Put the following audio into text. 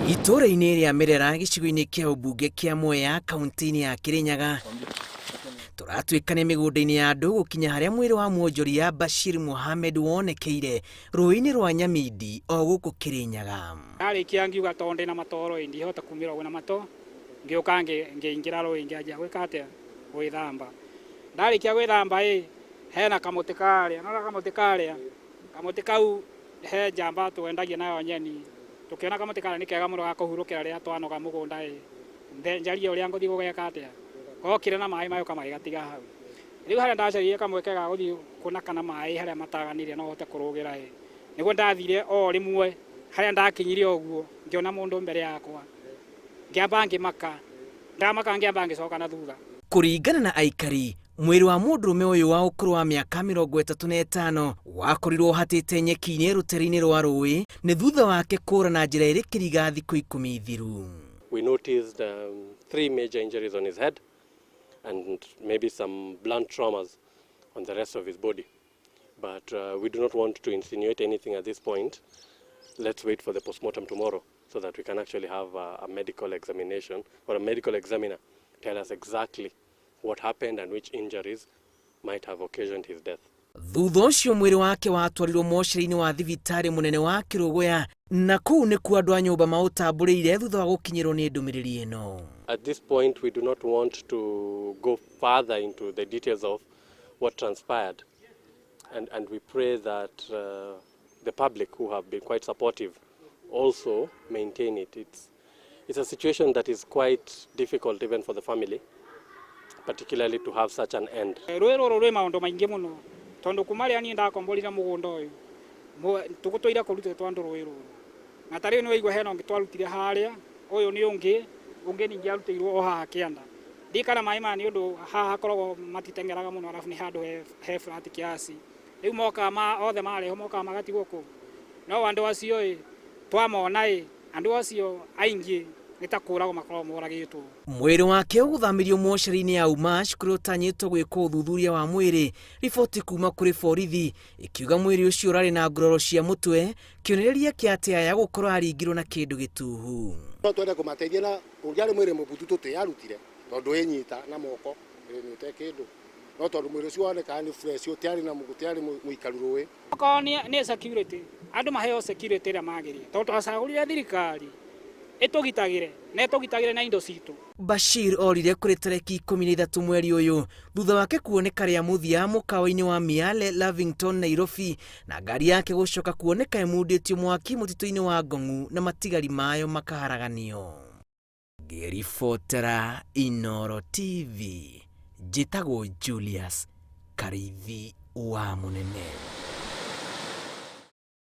Itũra-inĩ rĩa Merera gĩcigo-inĩ kĩa ũmbunge kĩa Mwea kaunti-inĩ ya Kirinyaga tũratuĩka nĩ mĩgũnda-inĩ ya andũ gũkinya harĩa mwĩrĩ wa mwonjoria Bashir wonekeire rũĩ-inĩ rwa Nyamindi o gũkũ Kirinyaga. Ndarĩkia ngiuga tondũ ndĩna matoro ndihota kumĩra ũguo na mato ngĩũka ngĩingĩra rũĩ ngĩanjia gwĩka atĩa gwĩthamba. Ndarĩkia gwĩthamba hena kamũtĩ karĩa, no kamũtĩ karĩa, kamũtĩ kau he njamba twendagia nayo nyeni. Tukiona kamũtĩ karĩa nĩ kega mũno ga kũhurũkĩra rĩrĩa twanoga mũgũnda njarie ũrĩa ngũthiĩ gũgeka atĩa gokire na maĩ mayo kamagatiga hau. Rĩu harĩa ndacarire kamweke ga gũthiĩ kũnakana maĩ harĩa mataganire no hote kũrũgĩra nĩguo ndathire o rĩmwe harĩa ndakinyire ũguo ngĩona mũndũ mbere yakwa ngĩamba ngĩmaka ndamaka ngĩamba ngĩcoka na thutha. Kũringana na aikari, mwĩrĩ wa mũndũrũme ũyũ wa ũkũrũ wa mĩaka 35 wakorirwo hatĩte nyeki-inĩ rũtere-inĩ rwa rũĩ nĩ thutha wake kũra na njĩra ĩrĩ kĩriga thikũ 10 thiru. We noticed 3 major injuries on his head and maybe some blunt traumas on the rest of his body. But we do not want to insinuate anything at this point. Let's wait for the postmortem tomorrow so that we can actually have a medical examination or a medical examiner tell us exactly what happened and which injuries might have occasioned his death. Thutha ũcio mwĩrĩ wake watwarirwo mocarĩ-inĩ wa thibitarĩ mũnene wa Kũragwo na kũu nĩkuo andũ a nyũmba maũtambũrĩire thutha wa gũkinyĩrwo nĩ ndũmĩrĩri ĩno. At this point we do not want to go further into the details of what transpired and we pray that the public who have been quite supportive also maintain it. It's a situation that is quite difficult even for the family, particularly to have such an end. Rũĩ rũrũ rwĩ maũndũ maingĩ mũno tondũ kuma rĩrĩa niĩ ndakomborire mũgũnda ũyũ tũgũtũire kũrutĩtwo andũ rũĩ rũrũ na tarĩu nĩ waigua hena ũngĩ twarutire harĩa ũyũ nĩ ũngĩ ningĩ arutĩirwo o haha kĩanda ndikana maĩ maya nĩ ũndũ haha hakoragwo matitengeraga mũno arabu nĩ handũ he flat kiasi rĩu moka othe mareho moka magatigwo kũu no andũ acio twamona andũ acio aingĩ nĩtakũragwo makoragwo moragĩtwo. Mwĩrĩ wake ũgũthamirio mocarĩ-inĩ ya Umash kũrĩa ũtanyĩtwo gwĩkwo ũthuthuria wa mwĩrĩ. Riboti kuma kũrĩ borithi ikiuga mwĩrĩ ũcio ũrarĩ na nguraro cia mũtwe, kĩonereria kĩa atĩ aya gũkorwo aringirwo na kĩndũ gĩtuhu. No twende kũmateithia na ũngĩarĩ mwĩrĩ mũbutu tũtĩarutire tondũ ĩnyita na moko nĩte kĩndũ no tondũ mwĩrĩ ũcio wonekaga nĩ fresh ũtĩarĩ na mũgũtĩarĩ mũikaru rũĩ. Okorwo nĩ security andũ maheo security ĩrĩa magĩrĩire tondũ twacagũrire thirikari ĩtũgitagĩre na ĩtũgitagĩre na indo citũ. Bashir orire kũrĩ tarĩki 13 mweri ũyũ thutha wake kuoneka rĩa mũthia mũkawa-inĩ wa Miale Lavington Nairobi na ngari yake gũcoka kuoneka ĩmundĩtio mwaki mũtitũ-inĩ wa Ngong'u na matigari mayo makaharaganio. Ngĩribotera Inooro TV njĩtagwo Julius Karithi wa Mũnene.